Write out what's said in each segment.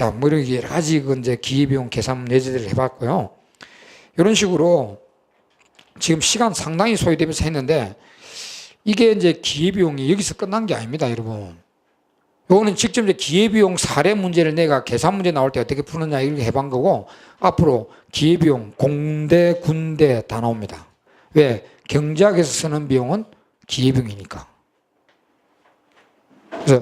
자, 뭐 이렇게 여러 가지 그 이제 기회비용 계산 예제들을 해봤고요. 이런 식으로 지금 시간 상당히 소요되면서 했는데 이게 이제 기회비용이 여기서 끝난 게 아닙니다, 여러분. 요거는 직접 이제 기회비용 사례 문제를 내가 계산 문제 나올 때 어떻게 푸느냐 이렇게 해본 거고, 앞으로 기회비용 공대, 군대 다 나옵니다. 왜? 경제학에서 쓰는 비용은 기회비용이니까. 그래서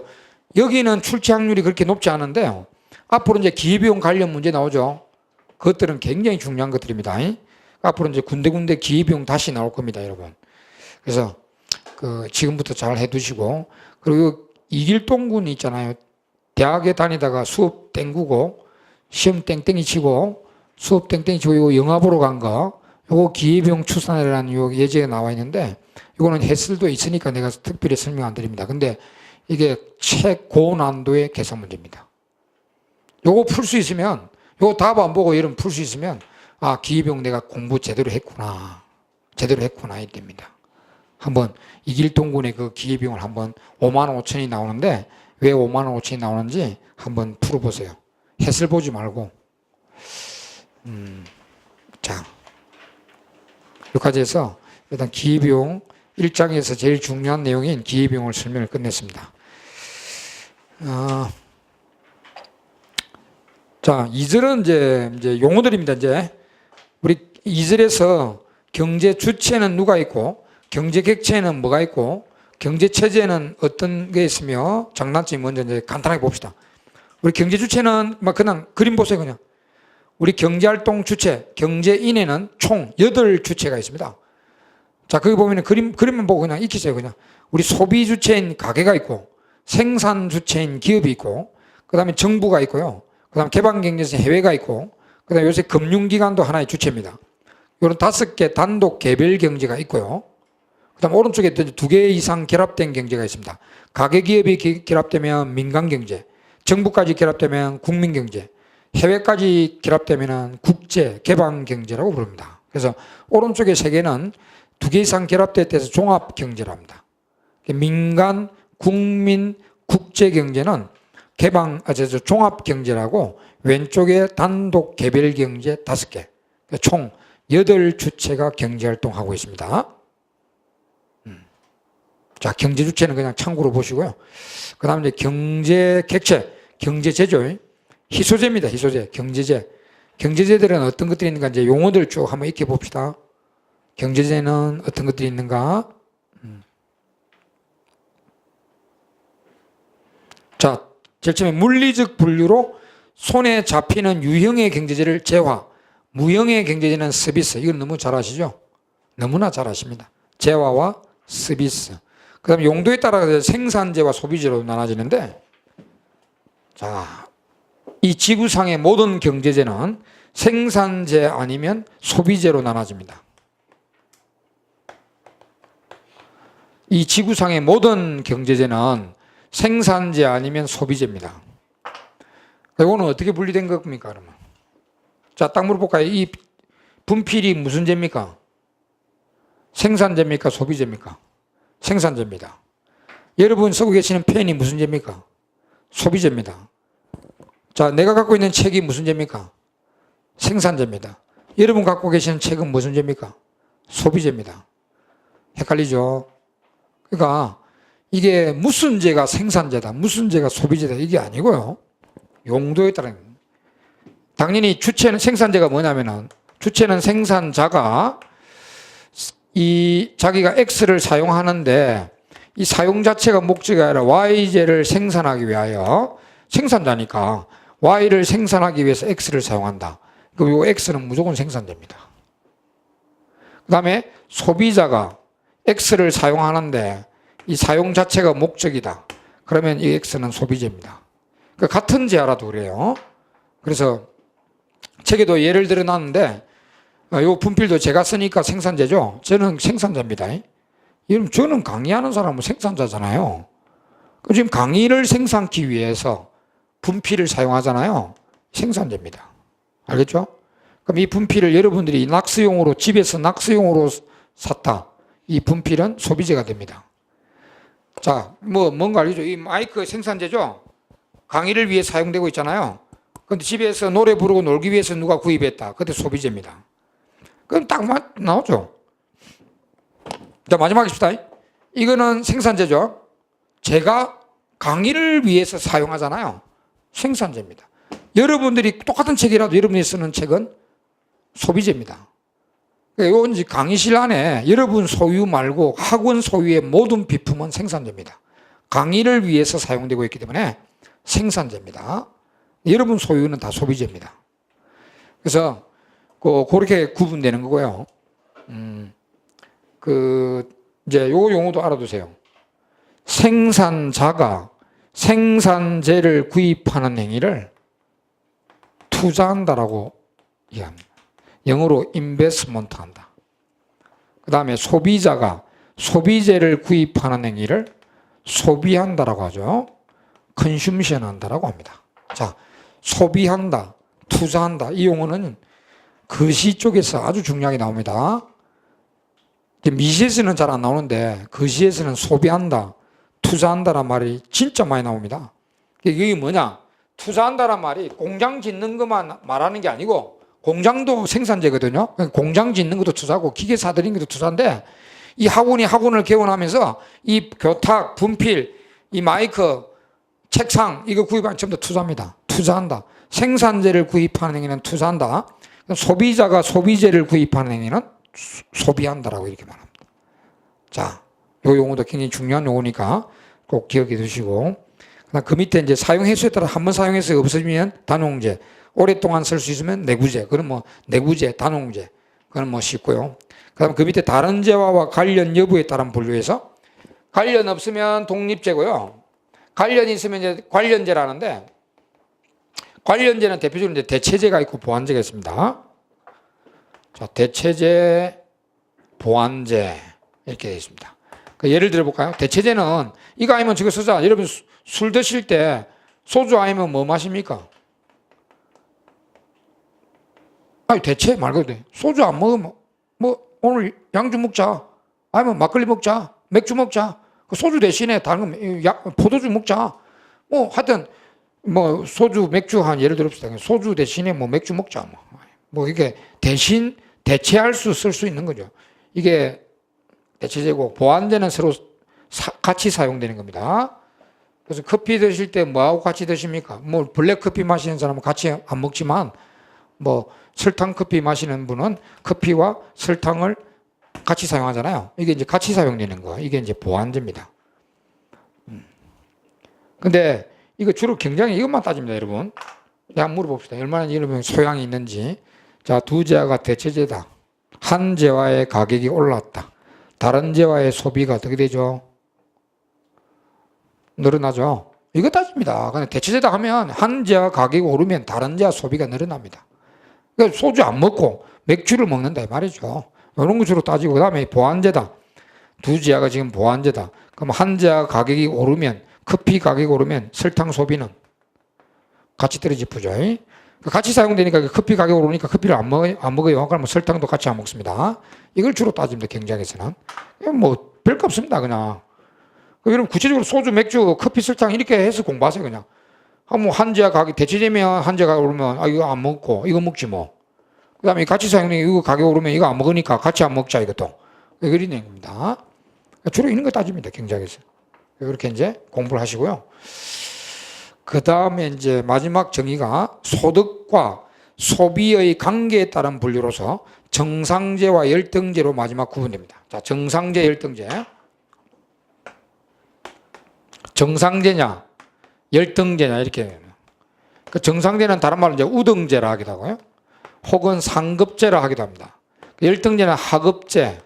여기는 출제 확률이 그렇게 높지 않은데요. 앞으로 이제 기회비용 관련 문제 나오죠. 그것들은 굉장히 중요한 것들입니다. 앞으로 이제 군데 기회비용 다시 나올 겁니다, 여러분. 그래서 지금부터 잘 해두시고, 그리고 이길동군 있잖아요. 대학에 다니다가 수업 땡구고 시험 땡땡이 치고 수업 땡땡이 치고 이거 영화 보러 간 거, 요거 기회비용 추산이라는 요 예제가 나와 있는데 이거는 해설도 있으니까 내가 특별히 설명 안 드립니다. 근데 이게 최고난도의 계산 문제입니다. 요거 풀 수 있으면, 요거 답 안 보고 이런 풀 수 있으면 아, 기회비용 내가 공부 제대로 했구나 이됩니다. 한번 이길동군의 그 기회비용을 한번 5만 5천이 나오는데 왜 5만 5천이 나오는지 한번 풀어보세요. 해설 보지 말고. 자, 여기까지 해서 일단 기회비용 1장에서 제일 중요한 내용인 기회비용을 설명을 끝냈습니다. 자, 2절은 이제 용어들입니다. 이제 우리 2절에서 경제 주체는 누가 있고, 경제 객체에는 뭐가 있고, 경제 체제는 어떤 게 있으며, 장단점이 먼저 이제 간단하게 봅시다. 우리 경제 주체는 막 그냥 그림 보세요, 그냥. 우리 경제활동 주체, 경제인에는 총 8주체가 있습니다. 자, 거기 보면은 그림만 보고 그냥 익히세요, 그냥. 우리 소비 주체인 가게가 있고, 생산 주체인 기업이 있고, 그 다음에 정부가 있고요. 그 다음에 개방경제에서 해외가 있고, 그 다음에 요새 금융기관도 하나의 주체입니다. 이런 5개 단독 개별 경제가 있고요. 그 다음 오른쪽에 2개 이상 결합된 경제가 있습니다. 가계기업이 결합되면 민간경제, 정부까지 결합되면 국민경제, 해외까지 결합되면 국제 개방경제라고 부릅니다. 그래서 오른쪽에 3개는 2개 이상 결합돼서 종합경제라고 합니다. 민간, 국민, 국제경제는 종합경제라고, 왼쪽에 단독 개별경제 5개, 총 8주체가 경제활동하고 있습니다. 자, 경제주체는 그냥 참고로 보시고요. 그 다음에 이제 경제객체, 경제제조, 희소제입니다. 희소제, 경제제. 경제제들은 어떤 것들이 있는가, 이제 용어들 쭉 한번 익혀봅시다. 경제제는 어떤 것들이 있는가. 자, 제일 처음에 물리적 분류로 손에 잡히는 유형의 경제제를 재화, 무형의 경제제는 서비스. 이건 너무 잘 아시죠? 너무나 잘 아십니다. 재화와 서비스. 그 다음에 용도에 따라 생산재와 소비재로 나눠지는데, 자, 이 지구상의 모든 경제제는 생산재 아니면 소비재로 나눠집니다. 이 지구상의 모든 경제제는 생산재 아니면 소비재입니다. 이거는 어떻게 분리된 겁니까, 그러면? 자, 딱 물어볼까요? 이 분필이 무슨 재입니까? 생산재입니까? 소비재입니까? 생산재입니다. 여러분 쓰고 계시는 펜이 무슨 재입니까? 소비재입니다. 자, 내가 갖고 있는 책이 무슨 재입니까? 생산재입니다. 여러분 갖고 계시는 책은 무슨 재입니까? 소비재입니다. 헷갈리죠? 그러니까 이게 무슨 재가 생산재다, 무슨 재가 소비재다, 이게 아니고요. 용도에 따른, 당연히 주체는, 생산재가 뭐냐면은, 주체는 생산자가 자기가 X를 사용하는데 이 사용 자체가 목적이 아니라 Y제를 생산하기 위하여, 생산자니까 Y를 생산하기 위해서 X를 사용한다. 그리고 X는 무조건 생산자입니다. 그 다음에 소비자가 X를 사용하는데 이 사용 자체가 목적이다. 그러면 이 X는 소비재입니다. 같은 재화라도 그래요. 그래서 책에도 예를 들어 놨는데, 이 분필도 제가 쓰니까 생산재죠. 저는 생산자입니다. 여러분, 저는 강의하는 사람은 생산자잖아요. 지금 강의를 생산하기 위해서 분필을 사용하잖아요. 생산재입니다. 알겠죠? 그럼 이 분필을 여러분들이 낙서용으로, 집에서 낙서용으로 샀다. 이 분필은 소비재가 됩니다. 자, 뭔가 알겠죠? 이 마이크 생산재죠? 강의를 위해 사용되고 있잖아요. 근데 집에서 노래 부르고 놀기 위해서 누가 구입했다. 그때 소비재입니다. 그럼 딱 나오죠. 자, 마지막 입시다. 이거는 생산재죠. 제가 강의를 위해서 사용하잖아요. 생산재입니다. 여러분들이 똑같은 책이라도 여러분이 쓰는 책은 소비재입니다. 이건 이제 강의실 안에 여러분 소유 말고 학원 소유의 모든 비품은 생산재입니다. 강의를 위해서 사용되고 있기 때문에 생산재입니다. 여러분 소유는 다 소비재입니다. 그래서 그렇게 구분되는 거고요. 이제 요 용어도 알아두세요. 생산자가 생산재를 구입하는 행위를 투자한다라고 이해합니다. 영어로 investment 한다. 그 다음에 소비자가 소비재를 구입하는 행위를 소비한다라고 하죠. consumption 한다라고 합니다. 자, 소비한다, 투자한다. 이 용어는 거시 쪽에서 아주 중요하게 나옵니다. 미시에서는 잘 안 나오는데 거시에서는 소비한다, 투자한다란 말이 진짜 많이 나옵니다. 이게 뭐냐? 투자한다란 말이 공장 짓는 것만 말하는 게 아니고 공장도 생산재거든요. 공장 짓는 것도 투자고 기계 사들인 것도 투자인데 이 학원을 개원하면서 이 교탁, 분필, 이 마이크, 책상 이거 구입하는 전부 다 투자입니다. 투자한다. 생산재를 구입하는 행위는 투자한다. 소비자가 소비재를 구입하는 행위는 소비한다라고 이렇게 말합니다. 자, 이 용어도 굉장히 중요한 용어니까 꼭 기억해 두시고, 그 밑에 이제 사용 횟수에 따라 한번 사용해서 없어지면 단용재, 오랫동안 쓸 수 있으면 내구재, 그건 뭐 내구재, 단용재, 그건 뭐 쉽고요. 그다음 그 밑에 다른 재화와 관련 여부에 따른 분류해서 관련 없으면 독립재고요. 관련이 있으면 이제 관련재라는데 관련재는 대표적으로 이제 대체재가 있고 보완재가 있습니다. 자, 대체재, 보완재 이렇게 되어 있습니다. 예를 들어 볼까요? 대체재는 이거 아니면 저거 쓰자. 여러분 술 드실 때 소주 아니면 뭐 마십니까? 아니 대체 말 그대로 소주 안 먹으면 뭐 오늘 양주 먹자. 아니면 막걸리 먹자. 맥주 먹자. 소주 대신에 다른 거 포도주 먹자. 뭐 하여튼 뭐 소주 맥주 한 예를 들읍시다. 소주 대신에 뭐 맥주 먹자. 뭐 이게 대신 대체할 수 쓸 수 있는 거죠. 이게 대체재고 보완재는 서로 같이 사용되는 겁니다. 그래서 커피 드실 때 뭐하고 같이 드십니까? 뭐 블랙 커피 마시는 사람은 같이 안 먹지만 뭐 설탕 커피 마시는 분은 커피와 설탕을 같이 사용하잖아요. 이게 이제 같이 사용되는 거. 이게 이제 보완재입니다. 근데 이거 주로 경장에 이것만 따집니다, 여러분. 한번 물어봅시다. 얼마나 여러분 소양이 있는지. 자, 두 재화가 대체재다. 한 재화의 가격이 올랐다. 다른 재화의 소비가 어떻게 되죠? 늘어나죠. 이거 따집니다. 근데 대체재다 하면 한 재화 가격이 오르면 다른 재화 소비가 늘어납니다. 그러니까 소주 안 먹고 맥주를 먹는다 이 말이죠. 이런 거 주로 따지고 그다음에 보완재다. 두 재화가 지금 보완재다. 그럼 한 재화 가격이 오르면 커피 가격이 오르면 설탕 소비는 같이 떨어지죠. 같이 사용되니까 커피 가격이 오르니까 커피를 안 먹어요. 그러면 설탕도 같이 안 먹습니다. 이걸 주로 따집니다. 경제학에서는. 뭐 별거 없습니다. 그냥. 여러분 구체적으로 소주, 맥주, 커피, 설탕 이렇게 해서 공부하세요. 그냥. 뭐 한재가 가격 대체되면 한재가 오르면 이거 안 먹고 이거 먹지 뭐. 그다음에 같이 사용되니까 이거 가격 오르면 이거 안 먹으니까 같이 안 먹자 이것도. 그런 겁니다. 주로 이런 거 따집니다. 경제학에서. 이렇게 이제 공부를 하시고요. 그 다음에 이제 마지막 정의가 소득과 소비의 관계에 따른 분류로서 정상재와 열등재로 마지막 구분됩니다. 자, 정상재, 열등재. 정상재냐, 열등재냐 이렇게. 그 정상재는 다른 말로 이제 우등재라 하기도 하고요. 혹은 상급재라 하기도 합니다. 열등재는 하급재라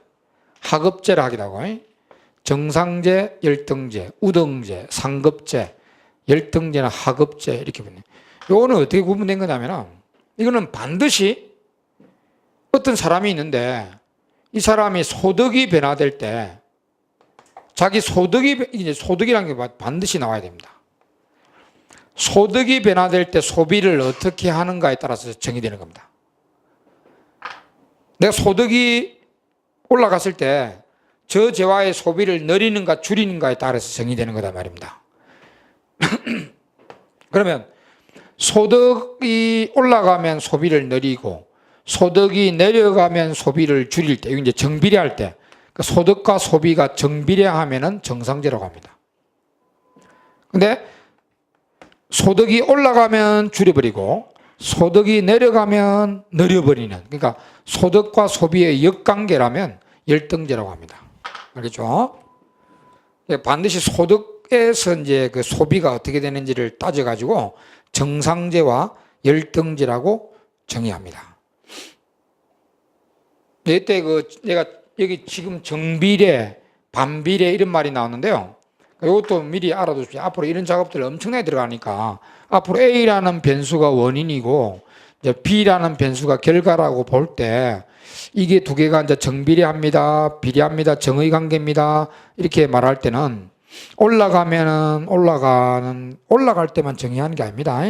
하기도 하고요. 정상재, 열등재, 우등재, 상급재, 열등재나 하급재 이렇게 보네요. 이거는 어떻게 구분된 거냐면 이거는 반드시 어떤 사람이 있는데 이 사람이 소득이 변화될 때 자기 소득이 이제 소득이라는 게 반드시 나와야 됩니다. 소득이 변화될 때 소비를 어떻게 하는가에 따라서 정의되는 겁니다. 내가 소득이 올라갔을 때 저 재화의 소비를 늘리는가 줄이는가에 따라서 정의되는 거다 말입니다. 그러면 소득이 올라가면 소비를 늘리고 소득이 내려가면 소비를 줄일 때, 이거 이제 정비례할 때, 그 소득과 소비가 정비례하면은 정상제라고 합니다. 근데 소득이 올라가면 줄여버리고 소득이 내려가면 늘려버리는, 그러니까 소득과 소비의 역관계라면 열등제라고 합니다. 알겠죠? 반드시 소득에서 이제 그 소비가 어떻게 되는지를 따져가지고 정상제와 열등제라고 정의합니다. 이때 내가 여기 지금 정비례, 반비례 이런 말이 나왔는데요. 이것도 미리 알아두십시오. 앞으로 이런 작업들 엄청나게 들어가니까 앞으로 A라는 변수가 원인이고 이제 B라는 변수가 결과라고 볼 때 이게 두 개가 이제 정비례합니다, 비례합니다, 정의 관계입니다 이렇게 말할 때는 올라갈 때만 정의하는 게 아닙니다.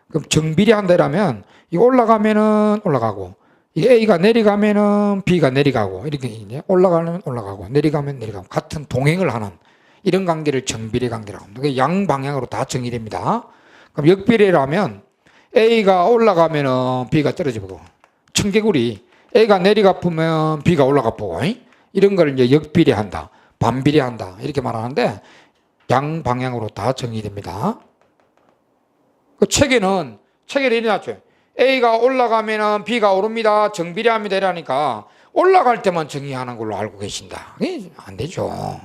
그럼 정비례한다라면 이 올라가면은 올라가고 이게 A가 내려가면은 B가 내려가고 이렇게 이제 올라가면 올라가고 내려가면 내려가고 같은 동행을 하는 이런 관계를 정비례 관계라고 합니다. 양방향으로 다 정의됩니다. 그럼 역비례라면 A가 올라가면은 B가 떨어지고 청개구리 A가 내려가 보면 B가 올라가 보고 이런 걸 이제 역비례한다, 반비례한다 이렇게 말하는데 양방향으로 다 정의됩니다. 그 책에는 이렇게 놨죠. A가 올라가면은 B가 오릅니다. 정비례합니다. 이러니까 올라갈 때만 정의하는 걸로 알고 계신다. 안 되죠.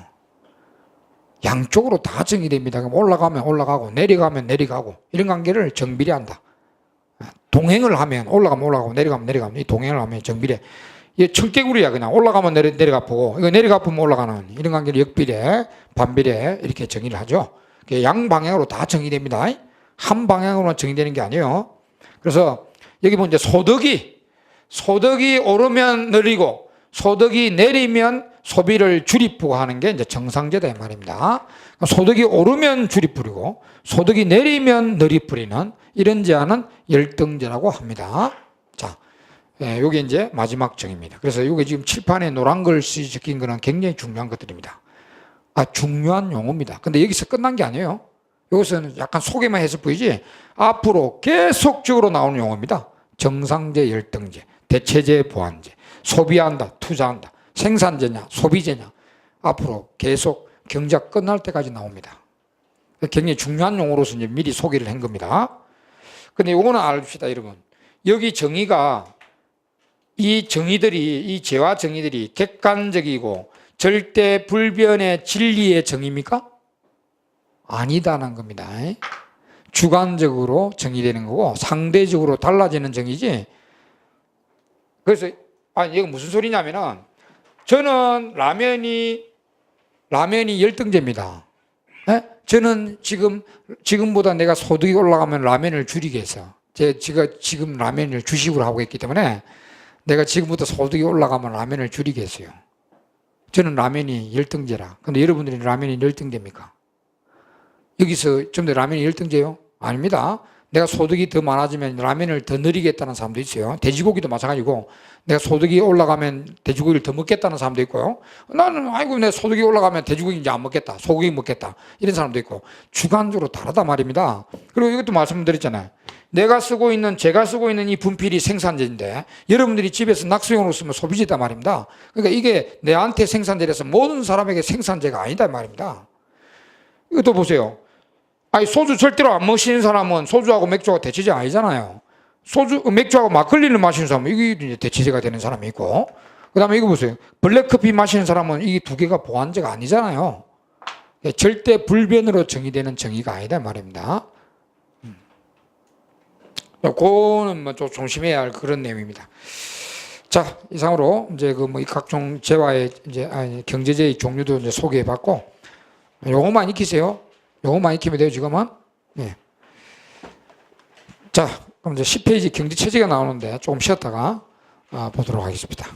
양쪽으로 다 정의됩니다. 그럼 올라가면 올라가고 내려가면 내려가고 이런 관계를 정비례한다. 동행을 하면 올라가면 올라가고 내려가면 내려가면 이 동행을 하면 정비례. 이게 청개구리야. 그냥 올라가면 내려가 보고 이거 내려가 보면 올라가는 이런 관계를 역비례, 반비례 이렇게 정의를 하죠. 양방향으로 다 정의됩니다. 한 방향으로만 정의되는 게 아니에요. 그래서 여기 보면 이제 소득이 오르면 늘리고 소득이 내리면 소비를 줄이고 하는 게 이제 정상제다 이 말입니다. 소득이 오르면 줄이뿌리고 소득이 내리면 늘이뿌리는 이런 제한은 열등제라고 합니다. 자, 요게 이제 마지막 정의입니다. 그래서 요게 지금 칠판에 노란 글씨 적힌 거는 굉장히 중요한 것들입니다. 중요한 용어입니다. 근데 여기서 끝난 게 아니에요. 여기서는 약간 소개만 했을 뿐이지 앞으로 계속적으로 나오는 용어입니다. 정상제, 열등제, 대체제, 보완제, 소비한다, 투자한다, 생산제냐, 소비제냐 앞으로 계속 경제가 끝날 때까지 나옵니다. 굉장히 중요한 용어로서 이제 미리 소개를 한 겁니다. 근데 요거는 알읍시다, 여러분. 여기 정의가 이 재화 정의들이 객관적이고 절대 불변의 진리의 정의입니까? 아니다는 겁니다. 주관적으로 정의되는 거고 상대적으로 달라지는 정의지. 그래서 이거 무슨 소리냐면은 저는 라면이 열등제입니다. 저는 지금보다 내가 소득이 올라가면 라면을 줄이겠어. 제가 지금 라면을 주식으로 하고 있기 때문에 내가 지금부터 소득이 올라가면 라면을 줄이겠어요. 저는 라면이 열등제라. 근데 여러분들이 라면이 열등제입니까? 여기서 좀 더 라면이 열등제요? 아닙니다. 내가 소득이 더 많아지면 라면을 더 늘리겠다는 사람도 있어요. 돼지고기도 마찬가지고 내가 소득이 올라가면 돼지고기를 더 먹겠다는 사람도 있고요. 나는 내 소득이 올라가면 돼지고기 이제 안 먹겠다. 소고기 먹겠다. 이런 사람도 있고 주관적으로 다르다 말입니다. 그리고 이것도 말씀드렸잖아요. 제가 쓰고 있는 이 분필이 생산재인데 여러분들이 집에서 낙서용으로 쓰면 소비재다 말입니다. 그러니까 이게 내한테 생산재라서 모든 사람에게 생산재가 아니다 말입니다. 이것도 보세요. 소주 절대로 안 마시는 사람은 소주하고 맥주하고 대체제 아니잖아요. 맥주하고 막걸리를 마시는 사람은 이게 대체제가 되는 사람이 있고, 그 다음에 이거 보세요. 블랙커피 마시는 사람은 이 두 개가 보완제가 아니잖아요. 절대 불변으로 정의되는 정의가 아니다 말입니다. 그거는 좀 조심해야 할 그런 내용입니다. 자, 이상으로 이제 이 각종 재화의 경제제의 종류도 이제 소개해봤고, 요것만 익히세요. 요것만 익히면 돼요, 지금은. 예. 자, 그럼 이제 10페이지 경제체제가 나오는데 조금 쉬었다가 보도록 하겠습니다.